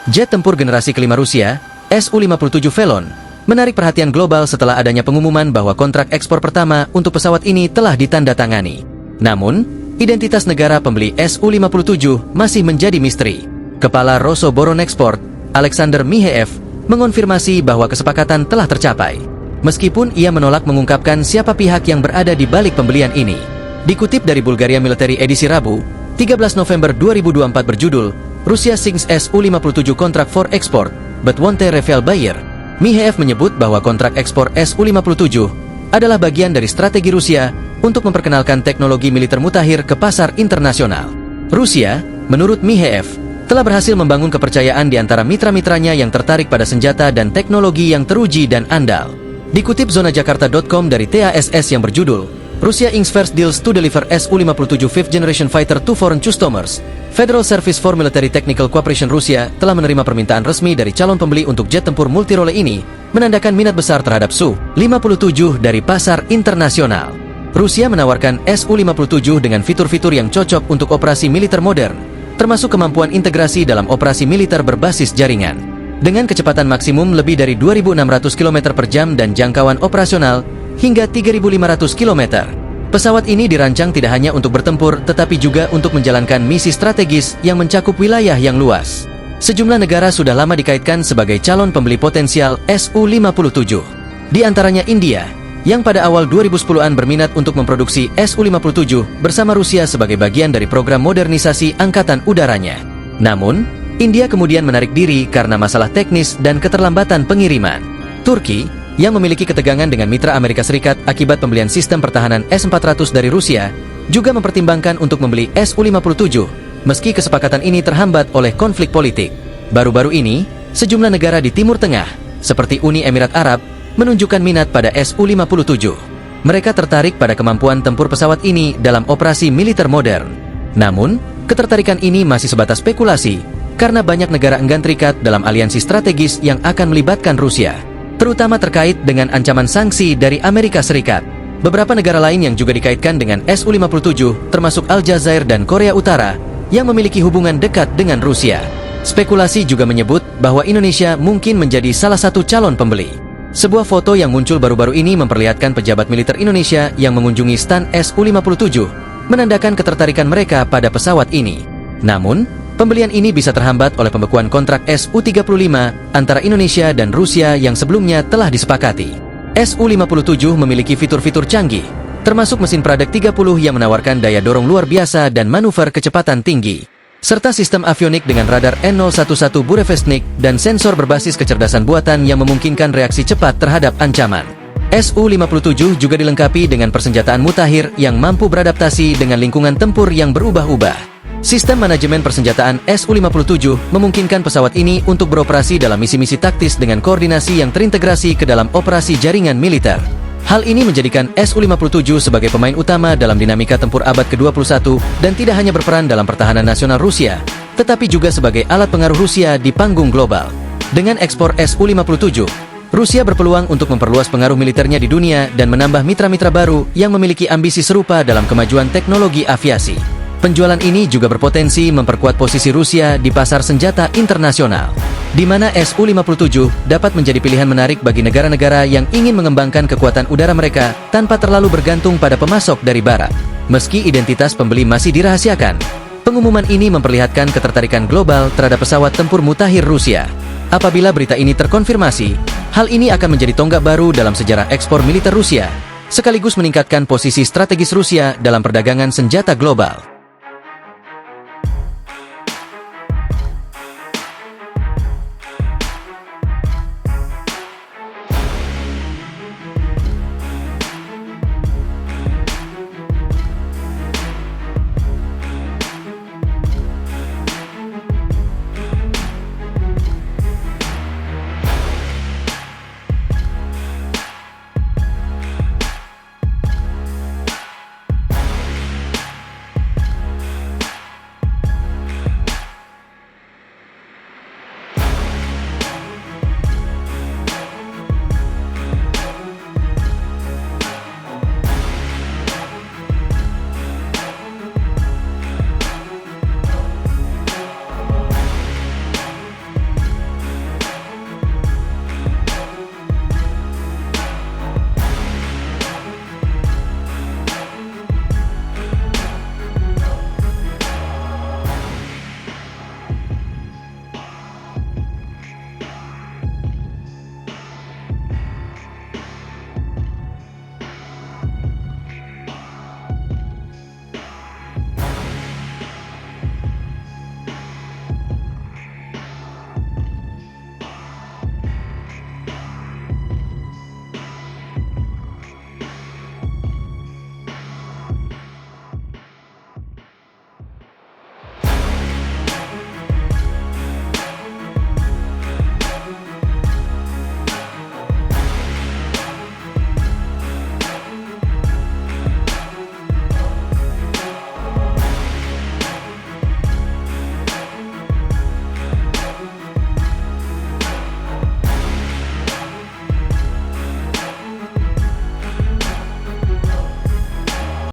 Jet tempur generasi kelima Rusia, Su-57 Velon, menarik perhatian global setelah adanya pengumuman bahwa kontrak ekspor pertama untuk pesawat ini telah ditandatangani. Namun, identitas negara pembeli Su-57 masih menjadi misteri. Kepala Rosoboronexport, Alexander Miheev, mengonfirmasi bahwa kesepakatan telah tercapai. Meskipun ia menolak mengungkapkan siapa pihak yang berada di balik pembelian ini. Dikutip dari Bulgaria Military edisi Rabu, 13 November 2024 berjudul, Rusia signs Su-57 contract for export, but won't reveal buyer. Miheev menyebut bahwa kontrak ekspor Su-57 adalah bagian dari strategi Rusia untuk memperkenalkan teknologi militer mutakhir ke pasar internasional. Rusia, menurut Miheev, telah berhasil membangun kepercayaan di antara mitra-mitranya yang tertarik pada senjata dan teknologi yang teruji dan andal. Dikutip zonajakarta.com dari TASS yang berjudul, Rusia inks first deals to deliver Su-57 5th generation fighter to foreign customers. Federal Service for Military Technical Cooperation Rusia telah menerima permintaan resmi dari calon pembeli untuk jet tempur multirole ini, menandakan minat besar terhadap Su-57 dari pasar internasional. Rusia menawarkan Su-57 dengan fitur-fitur yang cocok untuk operasi militer modern, termasuk kemampuan integrasi dalam operasi militer berbasis jaringan. Dengan kecepatan maksimum lebih dari 2.600 km per jam dan jangkauan operasional hingga 3.500 km. Pesawat ini dirancang tidak hanya untuk bertempur, tetapi juga untuk menjalankan misi strategis yang mencakup wilayah yang luas. Sejumlah negara sudah lama dikaitkan sebagai calon pembeli potensial Su-57. Di antaranya India, yang pada awal 2010-an berminat untuk memproduksi Su-57 bersama Rusia sebagai bagian dari program modernisasi angkatan udaranya. Namun, India kemudian menarik diri karena masalah teknis dan keterlambatan pengiriman. Turki, yang memiliki ketegangan dengan mitra Amerika Serikat akibat pembelian sistem pertahanan S-400 dari Rusia, juga mempertimbangkan untuk membeli Su-57, meski kesepakatan ini terhambat oleh konflik politik. Baru-baru ini, sejumlah negara di Timur Tengah, seperti Uni Emirat Arab, menunjukkan minat pada Su-57. Mereka tertarik pada kemampuan tempur pesawat ini dalam operasi militer modern. Namun, ketertarikan ini masih sebatas spekulasi, karena banyak negara enggan terikat dalam aliansi strategis yang akan melibatkan Rusia, terutama terkait dengan ancaman sanksi dari Amerika Serikat. Beberapa negara lain yang juga dikaitkan dengan Su-57 termasuk Aljazair dan Korea Utara yang memiliki hubungan dekat dengan Rusia. Spekulasi juga menyebut bahwa Indonesia mungkin menjadi salah satu calon pembeli. Sebuah foto yang muncul baru-baru ini memperlihatkan pejabat militer Indonesia yang mengunjungi stand Su-57, menandakan ketertarikan mereka pada pesawat ini. Namun, pembelian ini bisa terhambat oleh pembekuan kontrak Su-35 antara Indonesia dan Rusia yang sebelumnya telah disepakati. Su-57 memiliki fitur-fitur canggih, termasuk mesin Pradek 30 yang menawarkan daya dorong luar biasa dan manuver kecepatan tinggi, serta sistem avionik dengan radar N011 Burevestnik dan sensor berbasis kecerdasan buatan yang memungkinkan reaksi cepat terhadap ancaman. Su-57 juga dilengkapi dengan persenjataan mutakhir yang mampu beradaptasi dengan lingkungan tempur yang berubah-ubah. Sistem manajemen persenjataan Su-57 memungkinkan pesawat ini untuk beroperasi dalam misi-misi taktis dengan koordinasi yang terintegrasi ke dalam operasi jaringan militer. Hal ini menjadikan Su-57 sebagai pemain utama dalam dinamika tempur abad ke-21 dan tidak hanya berperan dalam pertahanan nasional Rusia, tetapi juga sebagai alat pengaruh Rusia di panggung global. Dengan ekspor Su-57, Rusia berpeluang untuk memperluas pengaruh militernya di dunia dan menambah mitra-mitra baru yang memiliki ambisi serupa dalam kemajuan teknologi aviasi. Penjualan ini juga berpotensi memperkuat posisi Rusia di pasar senjata internasional, di mana Su-57 dapat menjadi pilihan menarik bagi negara-negara yang ingin mengembangkan kekuatan udara mereka tanpa terlalu bergantung pada pemasok dari Barat. Meski identitas pembeli masih dirahasiakan, pengumuman ini memperlihatkan ketertarikan global terhadap pesawat tempur mutakhir Rusia. Apabila berita ini terkonfirmasi, hal ini akan menjadi tonggak baru dalam sejarah ekspor militer Rusia, sekaligus meningkatkan posisi strategis Rusia dalam perdagangan senjata global.